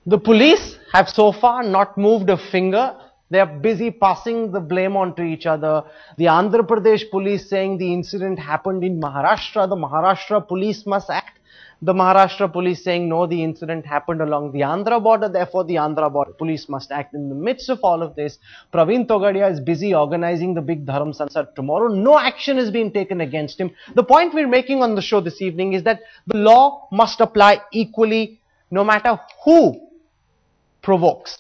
The police have so far not moved a finger. They are busy passing the blame on to each other. The Andhra Pradesh police saying the incident happened in Maharashtra. The Maharashtra police must act. The Maharashtra police saying no, the incident happened along the Andhra border. Therefore, the Andhra border police must act. In the midst of all of this, Praveen Togadia is busy organizing the big Dharam Sansad tomorrow. No action is being taken against him. The point we're making on the show this evening is that the law must apply equally no matter who provokes.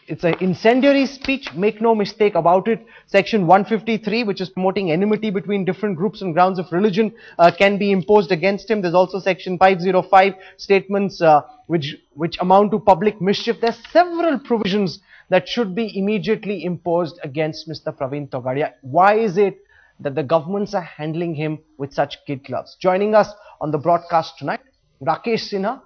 It's an incendiary speech, make no mistake about it. Section 153, which is promoting enmity between different groups on grounds of religion, can be imposed against him. There's also section 505, statements which amount to public mischief. There's several provisions that should be immediately imposed against Mr. Praveen Togadia. Why is it that the governments are handling him with such kid gloves? Joining us on the broadcast tonight, Rakesh Sinha,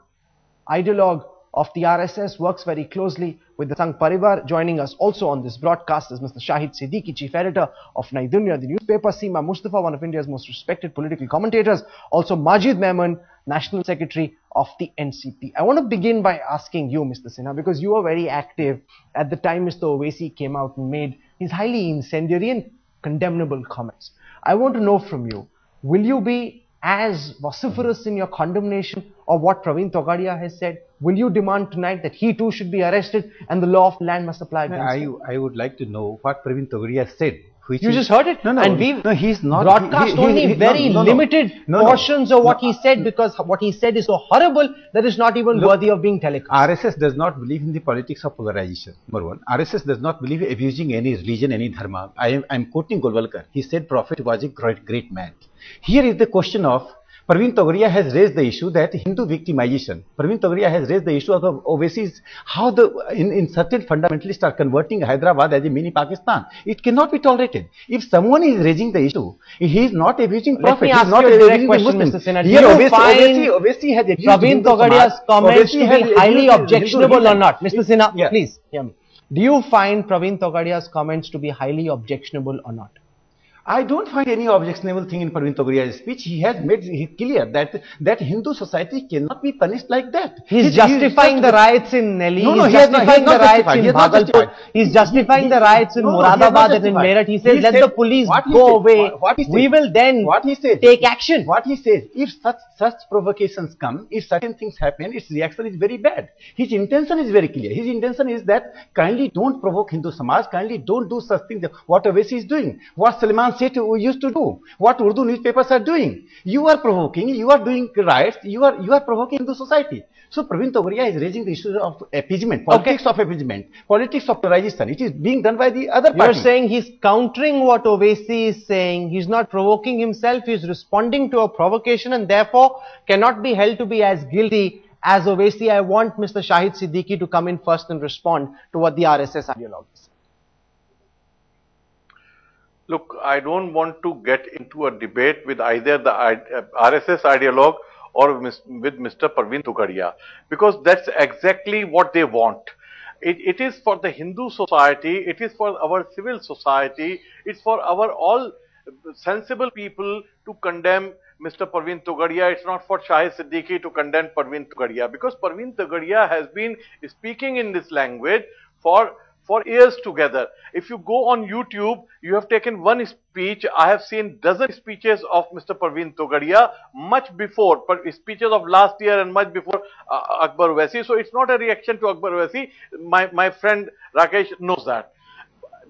ideologue of the RSS, works very closely with the Sangh Parivar. Joining us also on this broadcast is Mr. Shahid Siddiqui, chief editor of Nai Dunya, the newspaper. Seema Mustafa, one of India's most respected political commentators. Also Majid Memon, national secretary of the NCP. I want to begin by asking you, Mr. Sinha, because you were very active at the time Mr. Owaisi came out and made his highly incendiary and condemnable comments. I want to know from you, will you be as vociferous in your condemnation of what Praveen Togadia has said? Will you demand tonight that he too should be arrested and the law of land must apply against him? I would like to know what Praveen Togadia said. You just heard it? No, and we've he's not broadcast only very limited portions of what he said, because what he said is so horrible that it's not even worthy of being telecast. RSS does not believe in the politics of polarization. Number one, RSS does not believe in abusing any religion, any dharma. I'm quoting Golwalkar. He said Prophet was a great man. Here is the question of Praveen Togadia has raised the issue that Hindu victimization. Praveen Togadia has raised the issue of overseas, how in certain fundamentalists are converting Hyderabad as a mini Pakistan. It cannot be tolerated. If someone is raising the issue, he is not abusing Prophet. He is not abusing the Muslims. Here, Owaisi has abused Praveen Togadia's comments to be highly objectionable or not? Mr. Sinha, please hear me. Do you find Praveen Togadia's comments to be highly objectionable or not? I don't find any objectionable thing in Praveen Togadia's speech. He has made it clear that Hindu society cannot be punished like that. He's justifying the riots in Delhi. He's justifying the riots in Bhagalpur. He's justifying the riots in Moradabad and in Meerut. He says, let the police go away. We will then take action. What he says, if such provocations come, if certain things happen, its reaction is very bad. His intention is very clear. His intention is that kindly don't provoke Hindu Samaj, kindly don't do such things. What Owaisi is doing, what Salman we used to do, what Urdu newspapers are doing. You are provoking, you are doing riots, you are provoking the society. So Praveen Togadia is raising the issue of appeasement, politics of appeasement, politics of polarization. It is being done by the other party. You're saying he's countering what Owaisi is saying. He's not provoking himself, he's responding to a provocation and therefore cannot be held to be as guilty as Owaisi. I want Mr. Shahid Siddiqui to come in first and respond to what the RSS ideologues say. Look, I don't want to get into a debate with either the RSS ideologue or with Mr. Praveen Togadia, because that's exactly what they want. It is for the Hindu society, it is for our civil society, it's for our all sensible people to condemn Mr. Praveen Togadia. It's not for Shahid Siddiqui to condemn Praveen Togadia, because Praveen Togadia has been speaking in this language for years together. If you go on YouTube, you have taken one speech. I have seen dozen speeches of Mr. Praveen Togadia much before, speeches of last year and much before Akbar Owaisi. So it's not a reaction to Akbar Owaisi. My friend Rakesh knows that.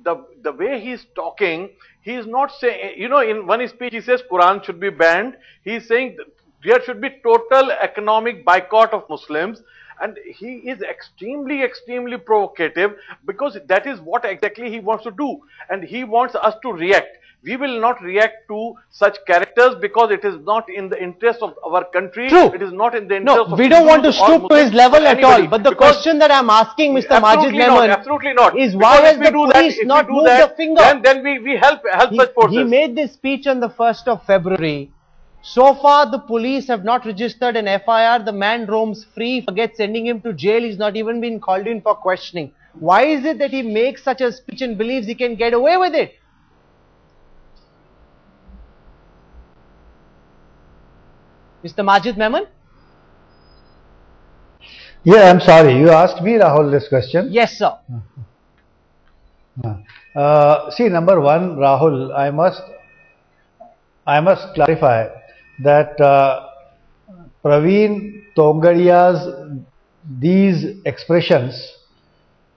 The way he's talking, he is not saying, you know, in one speech he says Quran should be banned. He's saying there should be total economic boycott of Muslims. And he is extremely provocative, because that is what exactly he wants to do. And he wants us to react. We will not react to such characters because it is not in the interest of our country. True. It is not in the interest of we don't want to stoop to his level at all. But the question that I'm asking Mr. Majid Memon is, why has the police not moved a finger? Then we help such forces. He made this speech on the 1st of February. So far, the police have not registered an FIR. The man roams free. Forget sending him to jail. He's not even been called in for questioning. Why is it that he makes such a speech and believes he can get away with it? Mr. Majid Memon? Yeah, I'm sorry. You asked me, Rahul, this question. Yes, sir. See, number one, Rahul, I must clarify that Praveen Togadia's these expressions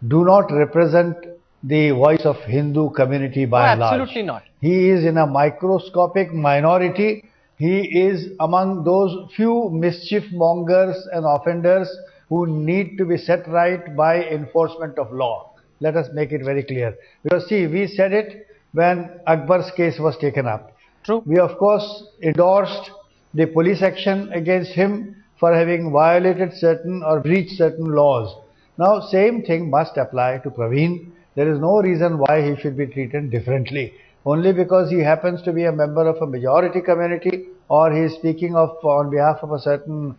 do not represent the voice of Hindu community Oh, by and large. absolutely not. He is in a microscopic minority. He is among those few mischief mongers and offenders who need to be set right by enforcement of law. Let us make it very clear. Because see, we said it when Akbar's case was taken up. True. We of course endorsed the police action against him for having violated certain or breached certain laws. Now same thing must apply to Praveen. There is no reason why he should be treated differently. Only because he happens to be a member of a majority community or he is speaking of on behalf of a certain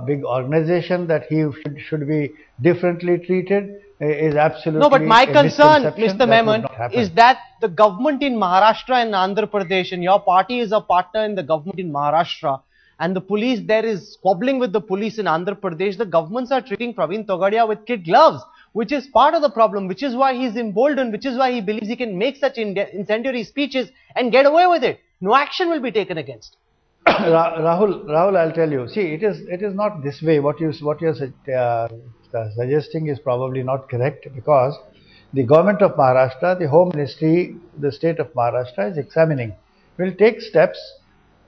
big organization that he should be differently treated is absolutely No, but my a concern, misconception. Mr. That would Memon, not happen. is that the government in Maharashtra and Andhra Pradesh, and your party is a partner in the government in Maharashtra, and the police there is squabbling with the police in Andhra Pradesh, the governments are treating Praveen Togadia with kid gloves, which is part of the problem, which is why he's emboldened, which is why he believes he can make such incendiary speeches and get away with it. No action will be taken against. Rahul, I'll tell you. See, it is not this way. What you're suggesting is probably not correct, because the government of Maharashtra, the Home Ministry, the state of Maharashtra is examining, will take steps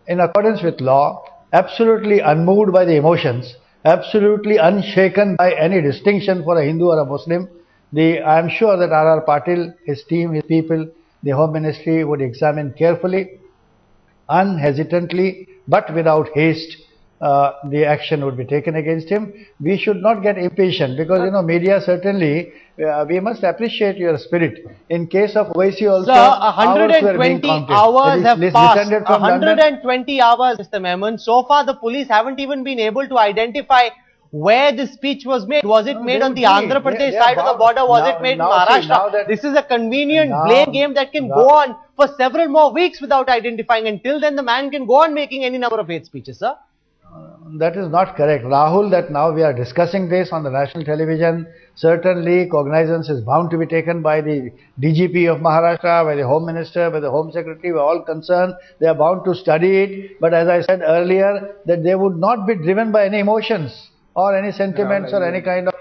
in accordance with law, absolutely unmoved by the emotions, absolutely unshaken by any distinction for a Hindu or a Muslim. I am sure that R.R. Patil, his team, his people, the Home Ministry would examine carefully, unhesitantly, but without haste. The action would be taken against him. We should not get impatient, because media certainly, we must appreciate your spirit. In case of Owaisi also, Sir, 120 hours have passed. 120 hours, Mr. Memon. So far, the police haven't even been able to identify where this speech was made. Was it made on the Andhra Pradesh side of the border? Was it made in Maharashtra? This is a convenient blame game that can go on for several more weeks without identifying. Until then, the man can go on making any number of hate speeches, sir. That is not correct, Rahul. That now we are discussing this on the national television. Certainly cognizance is bound to be taken by the DGP of Maharashtra, by the Home Minister, by the Home Secretary. We are all concerned. They are bound to study it. But as I said earlier, that they would not be driven by any emotions or any sentiments or any kind of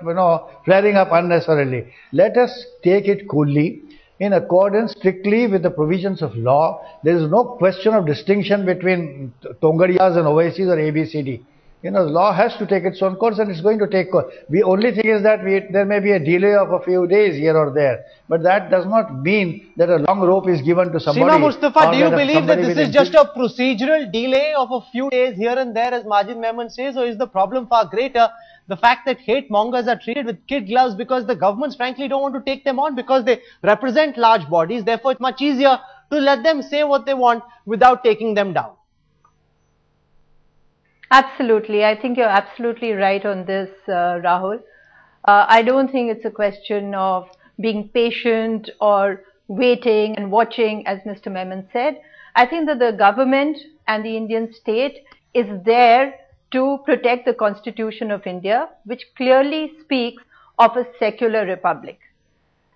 flaring up unnecessarily. Let us take it coolly, in accordance strictly with the provisions of law. There is no question of distinction between Tongadias and Owaisis or ABCD. The law has to take its own course, and it's going to take course. The only thing is that there may be a delay of a few days here or there, but that does not mean that a long rope is given to somebody. Seema Mustafa, do you believe that this is just a procedural delay of a few days here and there, as Majid Memon says, or is the problem far greater? The fact that hate mongers are treated with kid gloves because the governments frankly don't want to take them on, because they represent large bodies. Therefore, it's much easier to let them say what they want without taking them down. Absolutely. I think you're absolutely right on this, Rahul. I don't think it's a question of being patient or waiting and watching, as Mr. Memon said. I think that the government and the Indian state is there to protect the Constitution of India, which clearly speaks of a secular republic.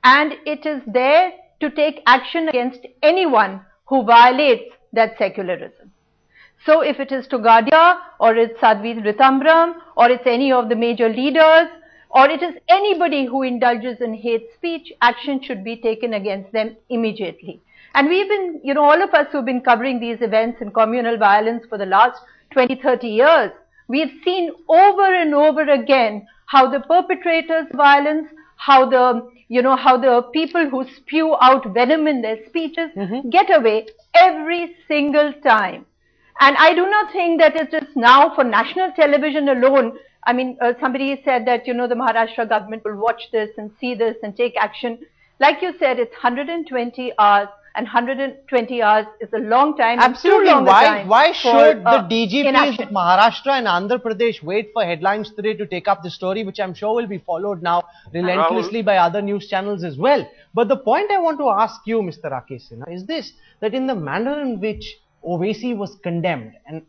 And it is there to take action against anyone who violates that secularism. So if it is Togadia, or it's Sadhvi Ritambram, or it's any of the major leaders, or it is anybody who indulges in hate speech, action should be taken against them immediately. And we've been, all of us who've been covering these events in communal violence for the last 20, 30 years, we've seen over and over again how the perpetrators of violence, how the people who spew out venom in their speeches get away every single time. And I do not think that it is now for national television alone. I mean, somebody said that, the Maharashtra government will watch this and see this and take action. Like you said, it's 120 hours, and 120 hours is a long time. Absolutely. Why should the DGPs of Maharashtra and Andhra Pradesh wait for headlines today to take up the story, which I'm sure will be followed now relentlessly by other news channels as well? But the point I want to ask you, Mr. Rakesh Sinha, is this, that in the manner in which Owaisi was condemned, and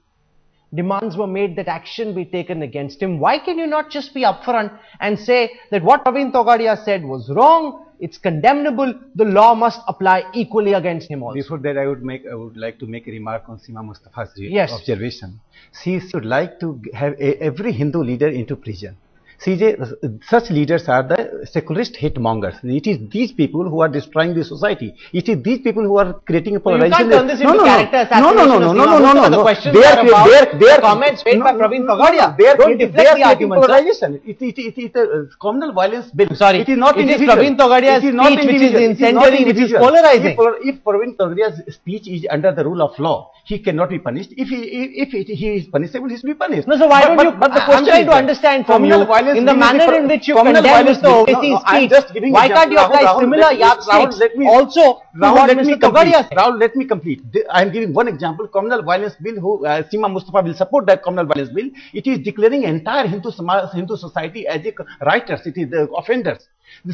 demands were made that action be taken against him. Why can you not just be upfront and say that what Praveen Togadia said was wrong, it's condemnable, the law must apply equally against him also? Before that, I would like to make a remark on Seema Mustafa's observation. She would like to have every Hindu leader into prison. See, such leaders are the secularist hate mongers. It is these people who are destroying the society. It is these people who are creating a polarization. You can't turn this into character assassination. No. The questions are about the comments made by Praveen Togadia. Don't deflect the argument. It is a communal violence bill. Sorry, it is not individual. It is Praveen Togadia's speech which is incendiary, which is polarizing. If Praveen Togadia's speech is under the rule of law, he cannot be punished. If he is punishable, he should be punished. No, so why don't you? But the question I'm trying to understand from you, in the manner in which you condemn Mr. Owaisi's speech, why can't you apply similar yardsticks also to what Mr. Togadia said? Rahul, let me complete. I am giving one example. Communal violence bill, Seema Mustafa will support that communal violence bill. It is declaring entire Hindu society as rioters. It is the offenders.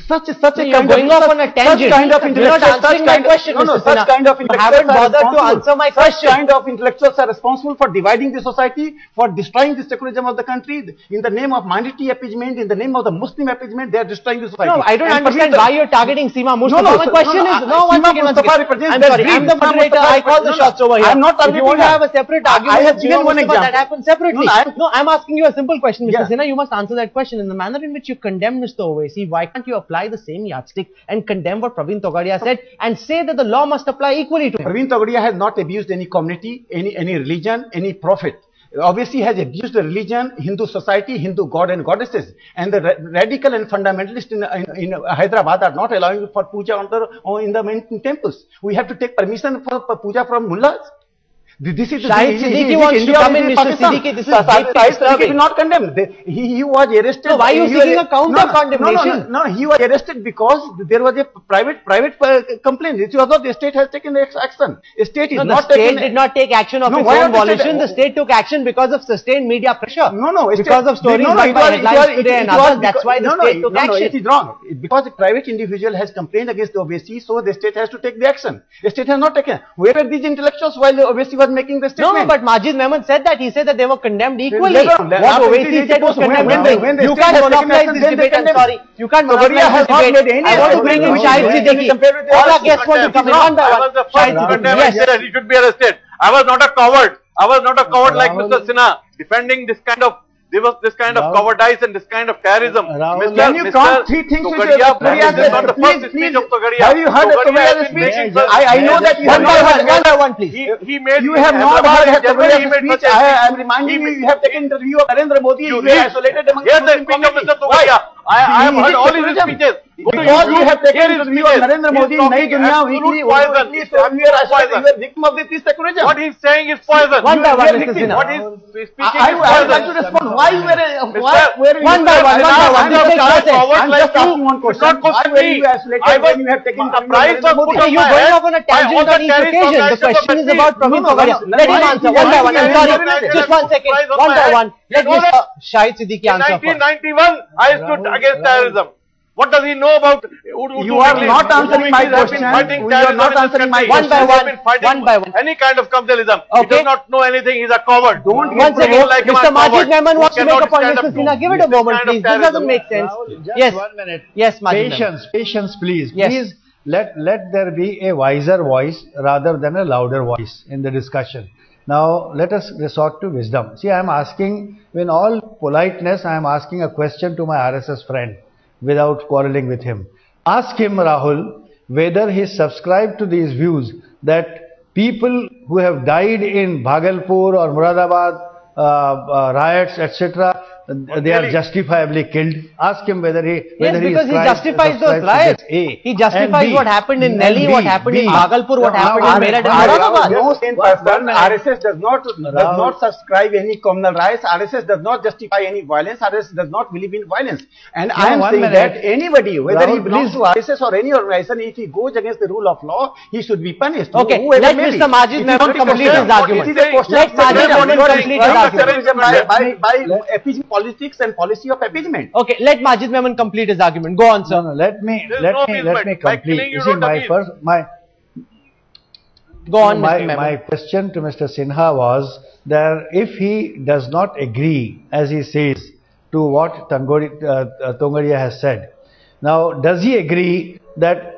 Such a you're going off on a tangent. You're not answering my question, Mr. Sinha. You haven't bothered to answer my question. Such kind of intellectuals are responsible for dividing the society, for destroying the secularism of the country. In the name of minority appeasement, in the name of the Muslim appeasement, they are destroying the society. No, I don't understand why you're targeting Seema Mustafa. My question is, I'm sorry, I'm the moderator. I call the shots over here. I'm not targeting. If you want to have a separate argument, I have given one example. That happens separately. No, I'm asking you a simple question, Mr. Sinha. You must answer that question. In the manner in which you condemn Mr. Owaisi, why can't you apply the same yardstick and condemn what Praveen Togadia said and say that the law must apply equally to him? Praveen Togadia has not abused any community, any religion, any prophet. Obviously has abused the religion, Hindu society, Hindu god and goddesses. And the radical and fundamentalists in Hyderabad are not allowing for puja in the main temples. We have to take permission for puja from mullahs. This is Shahid Siddiqui wants to come in, Mr. Siddiqui. This is Shahid Siddiqui is not condemned. He was arrested. So why are you seeking a counter condemnation? No, he was arrested because there was a private complaint. It was not the state has taken action. The state is not taking. The state did not take action of its own volition. The state took action because of sustained media pressure. Because of stories run by headlines today and others. That's why the state took action. It is wrong. Because a private individual has complained against the Owaisi, so the state has to take the action. The state has not taken. Where are these intellectuals while the Owaisi was making the statement? No, but Majid Mehman said that. He said that they were condemned equally. What Owaisi said was condemned. You can't monopolize this debate. I'm sorry. You can't monopolize this debate. I want to bring in Shahid Siddiqui. All our guests want to come in one by one. I was the first to condemn and say that he should be arrested. I was not a coward. I was not a coward like Mr. Sinha, defending this kind of cowardice and this kind of terrorism. Can you count three things which Togadia is not the first speech of Togadia. Have you heard Togadia's speech? I know that you have not one by one, please. You have not heard Togadia's speech. I am reminding you have taken interview of Narendra Modi. You are isolated among the Muslim community. Mr. Togadia. I have heard all his speeches. Because you have taken interview of Narendra Modi, Nai Dunya, weekly, so you are victim of this secularism. What he is saying is poison. One by one, Mr. Sinha. What he is speaking is poison. I would like to respond. Why you were one by one. I'm just asking one question. Why were you isolated when you have taken interview of Modi? You are going off on a tangent on each occasion. The question is about Praveen Togadia. Let him answer one by one. I'm sorry. Just 1 second. One by one. Let Mr. Shahid Siddiqui answer first. In 1991, I stood against terrorism. What does he know about You are not answering my question. You are not answering my question. One by one. Any kind of communalism. He does not know anything. He's a coward. Don't Once again, like Mr. Majid Mehman wants to make a point. Mr. Sinha, give it a moment, please. This doesn't make sense. Just 1 minute. Yes, Majid. Patience, please. Yes. Please let there be a wiser voice rather than a louder voice in the discussion. Now, let us resort to wisdom. See, I am asking, in all politeness, I am asking a question to my RSS friend without quarreling with him. Ask him, Rahul, whether he subscribed to these views that people who have died in Bhagalpur or Muradabad, riots, etc., they are justifiably killed. Ask him whether he because he justifies those riots. He justifies what happened in Delhi, what happened in Bhagalpur, what happened in Meerut and Muradabad. No sane person. RSS does not subscribe any communal riots. RSS does not justify any violence. RSS does not believe in violence. And I am saying that anybody, whether he belongs to RSS or any organization, if he goes against the rule of law, he should be punished. Okay, let Mr. Majid Mehman complete his argument. Let Majid Mehman complete his argument. By appeasement politics and policy of appeasement. Okay, let Majid Mehman complete his argument. Go on, sir. No, let me complete. You see, Go on, Mr. My Memon. question to Mr. Sinha was that if he does not agree, as he says, to what Togadia has said, now does he agree that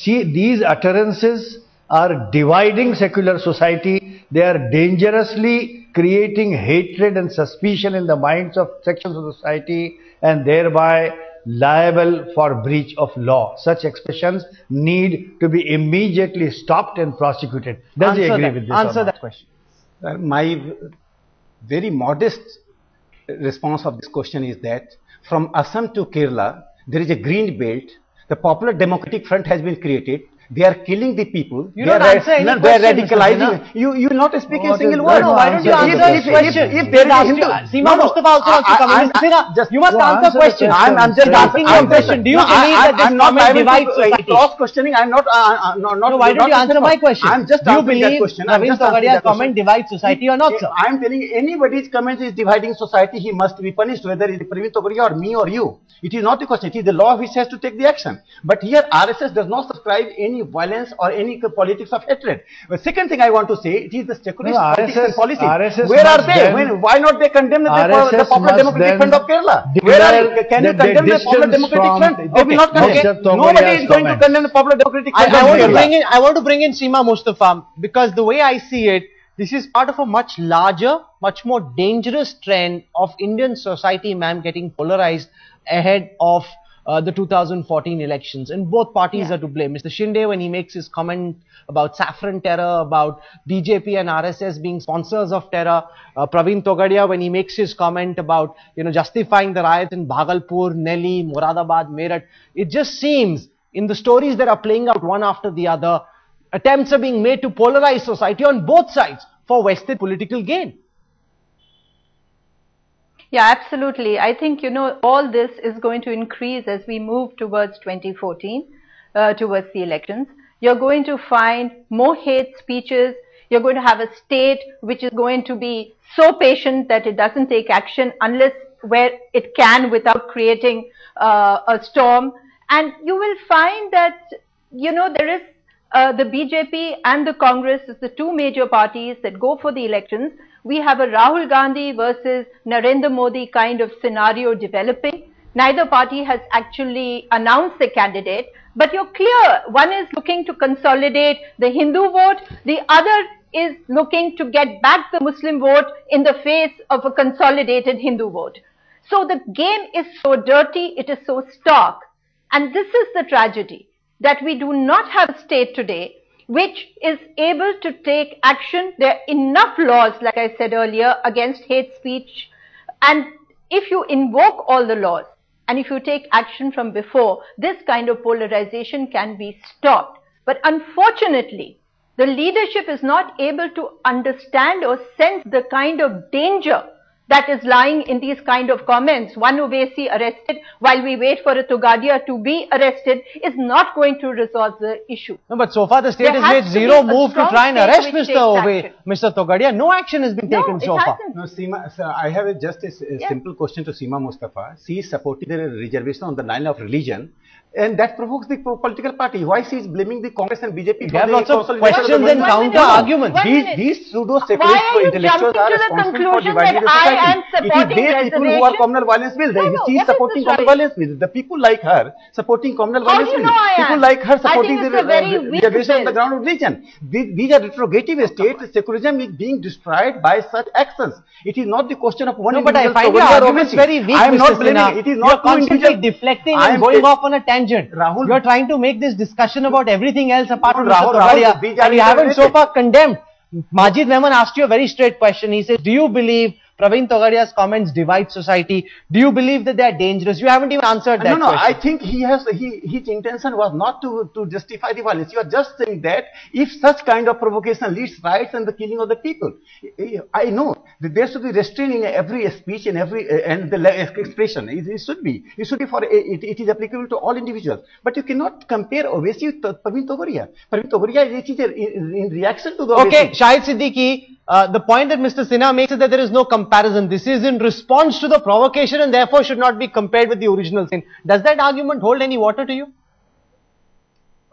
these utterances are dividing secular society, they are dangerously creating hatred and suspicion in the minds of sections of society and thereby liable for breach of law? Such expressions need to be immediately stopped and prosecuted. Does he agree with this? Answer that question. My very modest response of this question is that from Assam to Kerala, there is a green belt. The Popular Democratic Front has been created. They are killing the people. You don't answer any question, They are Mr. radicalizing. Sinha. You not speak a What single is word. that? No, why don't you answer this question? If there is a Hindu, Seema Mustafa also wants to come in. Mr. Sinha, you must answer the question. question. I'm just asking you a question. Do you believe that this comment divides society? Cross questioning. I'm not. No, why don't you answer my question? I'm just Do you answering that believe question. I'm Praveen just answering Togadia's that question. comment divides society or not, sir? I'm telling you, anybody's comment is dividing society, he must be punished, whether it is Praveen Togadia or me or you. It is not the question. It is the law which has to take the action. But here, RSS does not subscribe any violence or any politics of hatred. The second thing I want to say, it is the secularist politics and policy. RSS Where are they? Why not they condemn the Popular Democratic Front of Kerala? Where are you? Can you condemn the Popular Democratic Front? They will not condemn. Nobody is going to condemn the Popular Democratic Front. I want to bring in Seema Mustafa, because the way I see it, this is part of a much larger, much more dangerous trend of Indian society, ma'am, getting polarized ahead of the 2014 elections, and both parties are to blame. Mr. Shinde, when he makes his comment about saffron terror, about BJP and RSS being sponsors of terror, Praveen Togadia, when he makes his comment about, justifying the riots in Bhagalpur, Nelly, Moradabad, Meerut, it just seems in the stories that are playing out one after the other, attempts are being made to polarize society on both sides for vested political gain. Yeah, absolutely. I think, all this is going to increase as we move towards 2014, towards the elections. You're going to find more hate speeches. You're going to have a state which is going to be so patient that it doesn't take action unless where it can without creating a storm. And you will find that, there is the BJP and the Congress is the two major parties that go for the elections. We have a Rahul Gandhi versus Narendra Modi kind of scenario developing. Neither party has actually announced a candidate, but you're clear. One is looking to consolidate the Hindu vote. The other is looking to get back the Muslim vote in the face of a consolidated Hindu vote. So the game is so dirty, it is so stark. And this is the tragedy, that we do not have a state today which is able to take action. There are enough laws, like I said earlier, against hate speech. And if you invoke all the laws and if you take action from before, this kind of polarization can be stopped. But unfortunately, the leadership is not able to understand or sense the kind of danger that is lying in these kind of comments. One Owaisi arrested while we wait for a Togadia to be arrested is not going to resolve the issue. No, but so far the state has made zero move to try and arrest Mr. Togadia. No action has been taken so far. No, Seema, sir, I have just a simple question to Seema Mustafa. She is supporting the reservation on the line of religion, and that provokes the political party. Why she is blaming the Congress and BJP? We have lots of questions and counter arguments. These pseudo-secularist intellectuals are responsible for dividing the society. It is they people who are communal violence will. She is supporting communal violence will. The people like her supporting communal violence will. People like her supporting the reservation on the ground of religion. These are retrogative states. Secularism is being destroyed by such actions. It is not the question of one individual. No, but I find your arguments very weak, I am not Mr. blaming. Sinha. It is You not are constantly deflecting and going off on a tangent. Rahul, you are trying to make this discussion about everything else apart from Rahul, Mr. Togadia, and you haven't so far condemned. Majid Memon asked you a very straight question. He says, do you believe Praveen Togadia's comments divide society? Do you believe that they are dangerous? You haven't even answered that question. I think his intention was not to justify the violence. You are just saying that if such kind of provocation leads riots and the killing of the people, I know that there should be restraint in every speech and the expression. It should be for it is applicable to all individuals. But you cannot compare Owaisi with Praveen Togadia. Praveen Togadia is in reaction to the Owaisi. Okay, Shahid Siddiqui. The point that Mr. Sinha makes is that there is no comparison. This is in response to the provocation and therefore should not be compared with the original sin. Does that argument hold any water to you?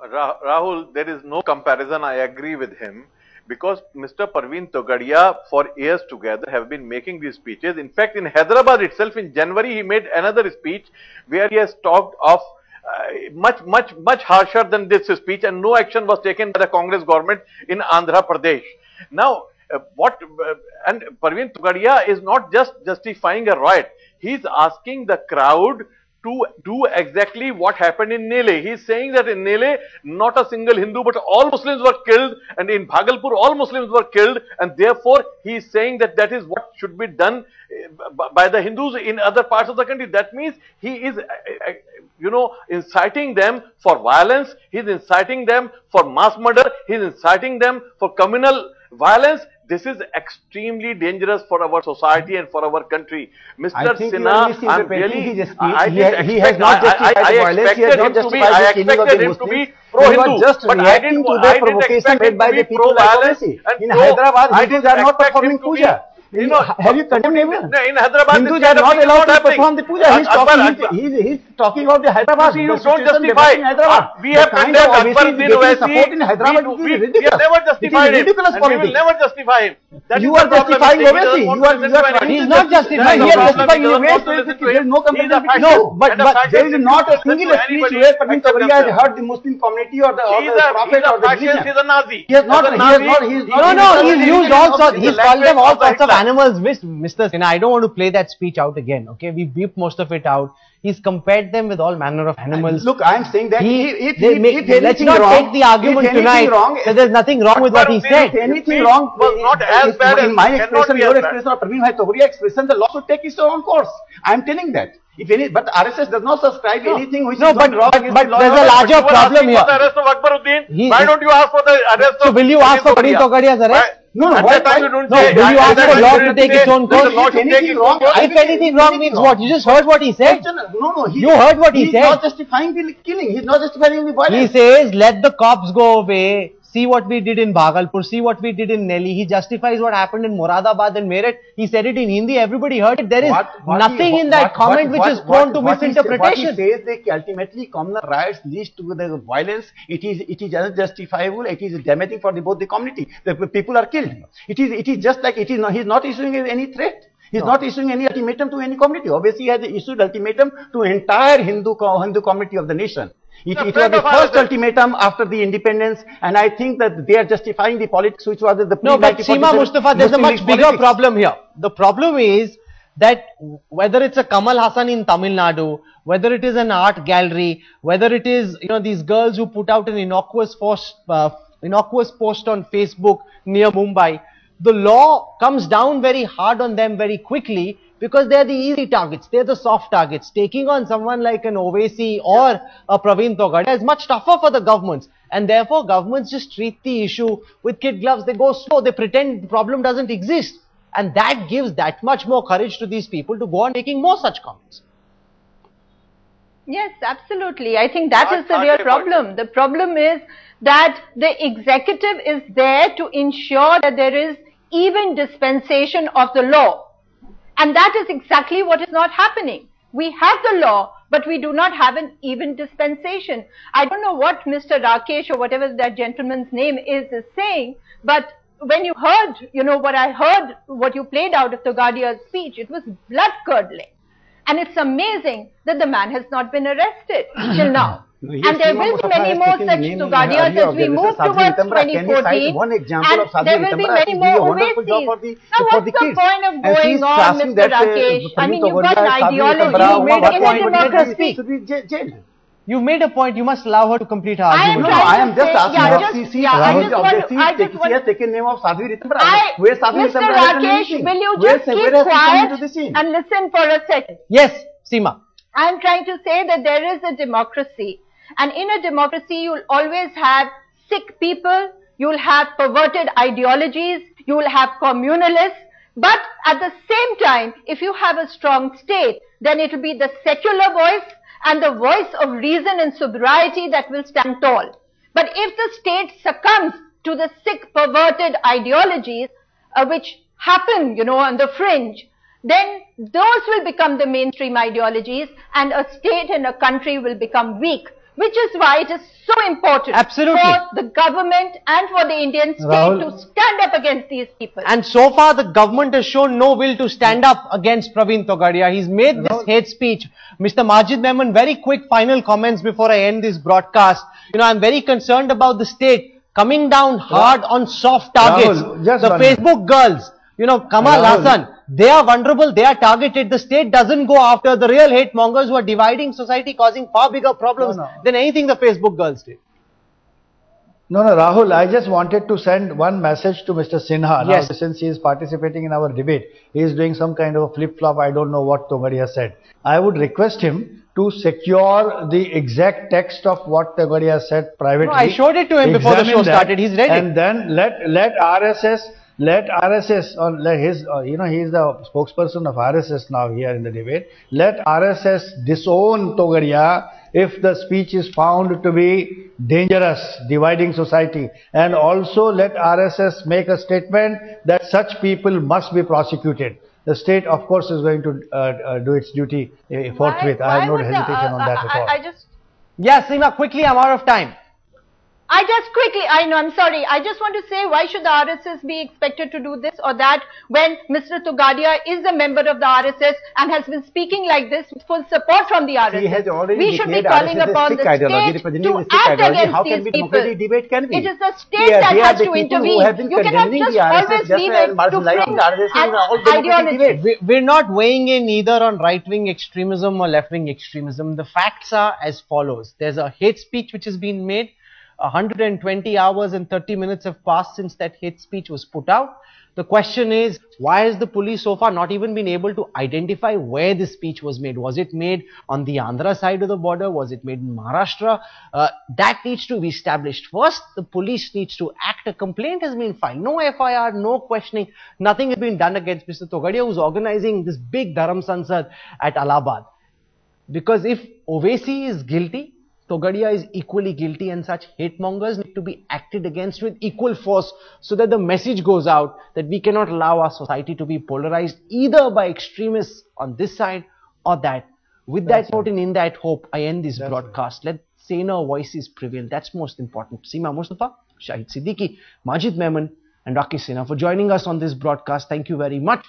Rahul, there is no comparison. I agree with him. because Mr. Parveen Togadia for years together have been making these speeches. In fact, in Hyderabad itself in January, he made another speech where he has talked of much harsher than this speech, and no action was taken by the Congress government in Andhra Pradesh. Now, and Parveen Togadia is not just justifying a riot. He is asking the crowd to do exactly what happened in Nele. He is saying that in Nele, not a single Hindu, but all Muslims were killed, and in Bhagalpur, all Muslims were killed, and therefore he is saying that that is what should be done by the Hindus in other parts of the country. That means he is, inciting them for violence. He is inciting them for mass murder. He is inciting them for communal violence. This is extremely dangerous for our society and for our country. Mr. Sinha, I'm really, he has not justified the violence. He has not justified the killing of the Muslims. He was just reacting to the provocation made by the people like Owaisi. In Hyderabad, Hindus are not performing puja. Have you condemned anyone? In Hyderabad, Hindus are not allowed to perform the puja. He's talking about the Hyderabad. You don't justify. We have condemned Akbaruddin Owaisi in Hyderabad. We have never justified him. We will never justify him. You are justifying Owaisi. He is not justifying. He is justifying in a way. There is no comparison. No, but there is not a single speech where Parveen Togadia has hurt the Muslim community or the prophet or the religion. He is a Nazi. He has not. No, he's used all sorts. He's called them all sorts of animals. Mr. Sinha, I don't want to play that speech out again. Okay, we beeped most of it out. He's compared them with all manner of animals. Look, I am saying that let's not take the argument tonight that there's nothing wrong with what he said. If anything wrong was not as bad as in my expression, your expression, or Parveen Togadia expression, the law should take its own course. I am telling that. If any, but RSS does not subscribe anything which is not wrong. But there's a larger problem here. For the arrest of Akbaruddin, why don't you ask for the arrest of? So will you ask for Parveen Togadia's arrest? No, will you ask for law to take its own course? If anything wrong, if anything wrong means what? You just heard what he said? No, you heard what he said? He's not justifying the killing. He's not justifying the violence. He says, let the cops go away. See what we did in Bhagalpur. See what we did in Nelly. He justifies what happened in Moradabad and Meerut. He said it in Hindi. Everybody heard it. There is nothing in that comment which is prone to misinterpretation. What he says that ultimately communal riots leads to the violence. It is unjustifiable. It is damaging for both the community. The people are killed. It is just like it is. He is not issuing any threat. He is not issuing any ultimatum to any community. Obviously, he has issued ultimatum to entire Hindu community of the nation. It was the first ultimatum after the independence, and I think that they are justifying the politics which was the No, but Seema Mustafa, there's a much bigger problem here. The problem is that whether it's a Kamal Hassan in Tamil Nadu, whether it is an art gallery, whether it is these girls who put out an innocuous post on Facebook near Mumbai, the law comes down very hard on them very quickly. Because they are the easy targets, they are the soft targets. Taking on someone like an Owaisi or a Parveen Togadia is much tougher for the governments. And therefore, governments just treat the issue with kid gloves. They go slow, they pretend the problem doesn't exist. And that gives that much more courage to these people to go on making more such comments. Yes, absolutely. I think that is the real problem. The problem is that the executive is there to ensure that there is even dispensation of the law. And that is exactly what is not happening. We have the law, but we do not have an even dispensation. I don't know what Mr. Rakesh or whatever that gentleman's name is saying, but when you heard, what you played out of Togadia's speech, it was blood-curdling. And it's amazing that the man has not been arrested till now. And there will be many more such Togadias as we move towards 2014. And there will be many more Owaisis. Now what's the point of going on, Mr. Rakesh? I mean, you've got an ideology in a democracy. You made a point. You must allow her to complete her argument. I am just asking she has taken name of Sadhvi Ritambara. Where Sadhvi Mr. Rakesh, will you just keep quiet and listen for a second? Yes, Seema. I am trying to say that there is a democracy. And in a democracy, you'll always have sick people, you'll have perverted ideologies, you'll have communalists. But at the same time, if you have a strong state, then it will be the secular voice and the voice of reason and sobriety that will stand tall. But if the state succumbs to the sick, perverted ideologies, which happen, on the fringe, then those will become the mainstream ideologies and a state and a country will become weak. which is why it is so important Absolutely. for the government and for the Indian state Rahul, to stand up against these people. And so far, the government has shown no will to stand up against Praveen Togadia. He's made this hate speech. Mr. Majid Memon, very quick final comments before I end this broadcast. You know, I'm very concerned about the state coming down hard on soft targets. Rahul, just the one Facebook girls, you know, Kamal Rahul. Hassan, they are vulnerable, they are targeted. The state doesn't go after the real hate mongers who are dividing society, causing far bigger problems than anything the Facebook girls did. No, Rahul, I just wanted to send one message to Mr. Sinha. Yes. Now, since he is participating in our debate, he is doing some kind of a flip-flop. I don't know what Togadia said. I would request him to secure the exact text of what Togadia said privately. No, I showed it to him before the show started. He's read it. And then let RSS or let his you know, he is the spokesperson of RSS now here in the debate. Let RSS disown Togadia if the speech is found to be dangerous, dividing society, and also let RSS make a statement that such people must be prosecuted. The state, of course, is going to do its duty forthwith. I have no hesitation on that at all. Yes, Seema, quickly, I'm out of time. I'm sorry, I just want to say, why should the RSS be expected to do this or that when Mr. Togadia is a member of the RSS and has been speaking like this with full support from the RSS? He has already we should be calling upon the state to act against these people. It is the state that has to intervene. You cannot just always leave it to fringe ideology. We're not weighing in either on right-wing extremism or left-wing extremism. The facts are as follows. There's a hate speech which has been made. 120 hours and 30 minutes have passed since that hate speech was put out. The question is, why has the police so far not even been able to identify where the speech was made? Was it made on the Andhra side of the border? Was it made in Maharashtra? That needs to be established. First, the police needs to act. A complaint has been filed. No FIR, no questioning. Nothing has been done against Mr. Togadia, who's organizing this big Dharam Sansad at Allahabad. Because if Owaisi is guilty, Togadia is equally guilty, and such hate mongers need to be acted against with equal force so that the message goes out that we cannot allow our society to be polarized either by extremists on this side or that. With that note and in that hope, I end this broadcast. Let saner voices prevail. That's most important. Seema Mustafa, Shahid Siddiqui, Majid Memon and Rakesh Sinha for joining us on this broadcast. Thank you very much.